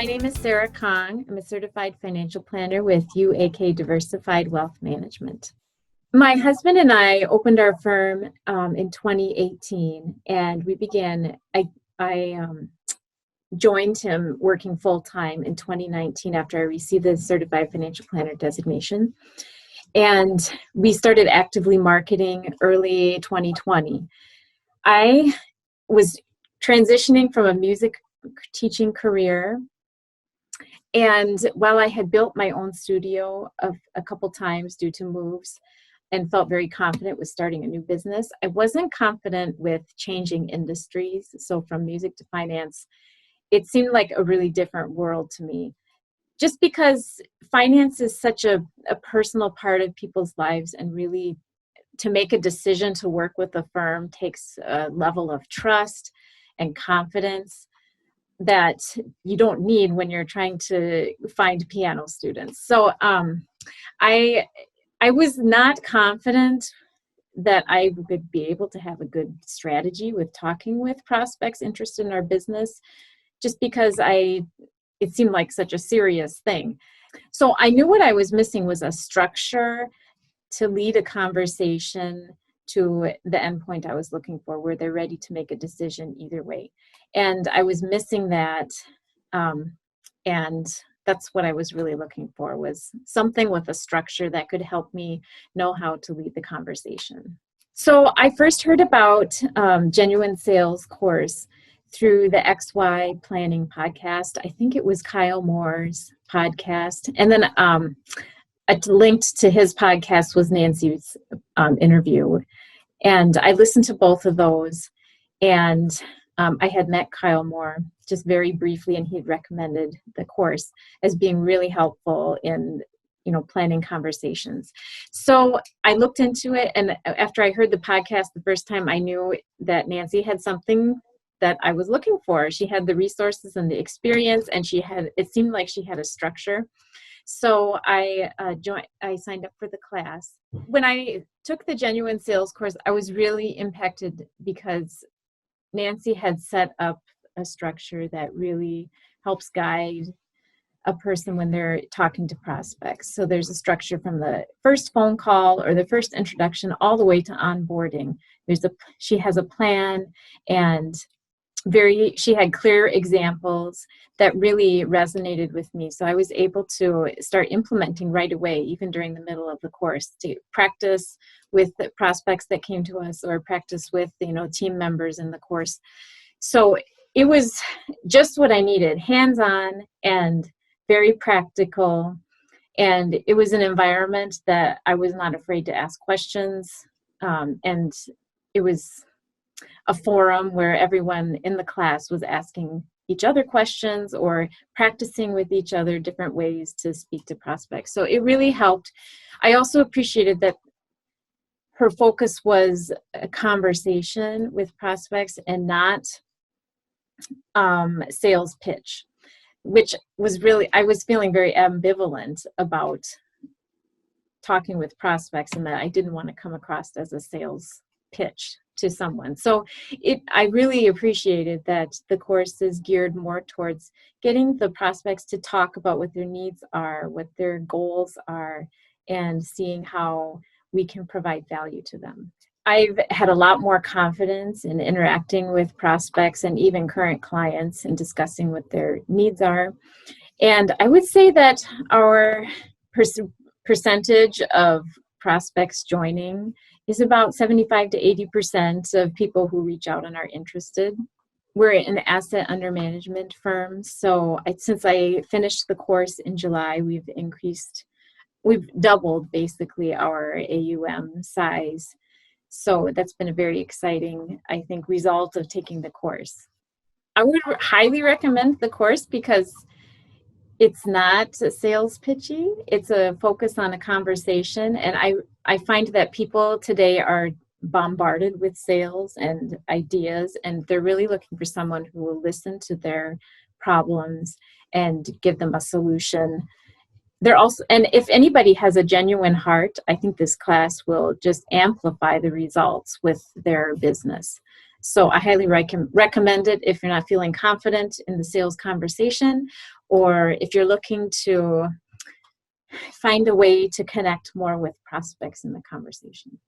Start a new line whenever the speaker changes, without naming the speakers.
My name is Sarah Kang. I'm a certified financial planner with UAK Diversified Wealth Management. My husband and I opened our firm in 2018, and we began. I joined him working full-time in 2019 after I received the certified financial planner designation, and we started actively marketing early 2020. I was transitioning from a music teaching career, and while I had built my own studio a couple times due to moves and felt very confident with starting a new business, I wasn't confident with changing industries. So from music to finance, it seemed like a really different world to me. Just because finance is such a personal part of people's lives, and really to make a decision to work with a firm takes a level of trust and confidence that you don't need when you're trying to find piano students. So I was not confident that I would be able to have a good strategy with talking with prospects interested in our business, just because it seemed like such a serious thing. So I knew what I was missing was a structure to lead a conversation to the endpoint I was looking for, where they're ready to make a decision either way. And I was missing that. And that's what I was really looking for, was something with a structure that could help me know how to lead the conversation. So I first heard about Genuine Sales course through the XY Planning podcast. I think it was Kyle Moore's podcast. And then linked to his podcast was Nancy's interview. And I listened to both of those, and I had met Kyle Moore just very briefly, and he had recommended the course as being really helpful in, planning conversations. So I looked into it, and after I heard the podcast the first time, I knew that Nancy had something that I was looking for. She had the resources and the experience, and it seemed like she had a structure. So I signed up for the class. When I took the Genuine Sales course, I was really impacted because Nancy had set up a structure that really helps guide a person when they're talking to prospects. So there's a structure from the first phone call or the first introduction all the way to onboarding. She has a plan, and she had clear examples that really resonated with me. So I was able to start implementing right away, even during the middle of the course, to practice with the prospects that came to us, or practice with, team members in the course. So it was just what I needed, hands-on and very practical. And it was an environment that I was not afraid to ask questions. And it was a forum where everyone in the class was asking each other questions or practicing with each other different ways to speak to prospects. So it really helped. I also appreciated that her focus was a conversation with prospects and not sales pitch, which was really, I was feeling very ambivalent about talking with prospects, and that I didn't want to come across as a sales pitch to someone. So I really appreciated that the course is geared more towards getting the prospects to talk about what their needs are, what their goals are, and seeing how we can provide value to them. I've had a lot more confidence in interacting with prospects and even current clients and discussing what their needs are. And I would say that our percentage of prospects joining is about 75 to 80% of people who reach out and are interested. We're an asset under management firm. So since I finished the course in July, we've doubled basically our AUM size. So that's been a very exciting, I think, result of taking the course. I would highly recommend the course because it's not sales pitchy. It's a focus on a conversation. And I find that people today are bombarded with sales and ideas, and they're really looking for someone who will listen to their problems and give them a solution. And if anybody has a genuine heart, I think this class will just amplify the results with their business. So I highly recommend it if you're not feeling confident in the sales conversation, or if you're looking to find a way to connect more with prospects in the conversation.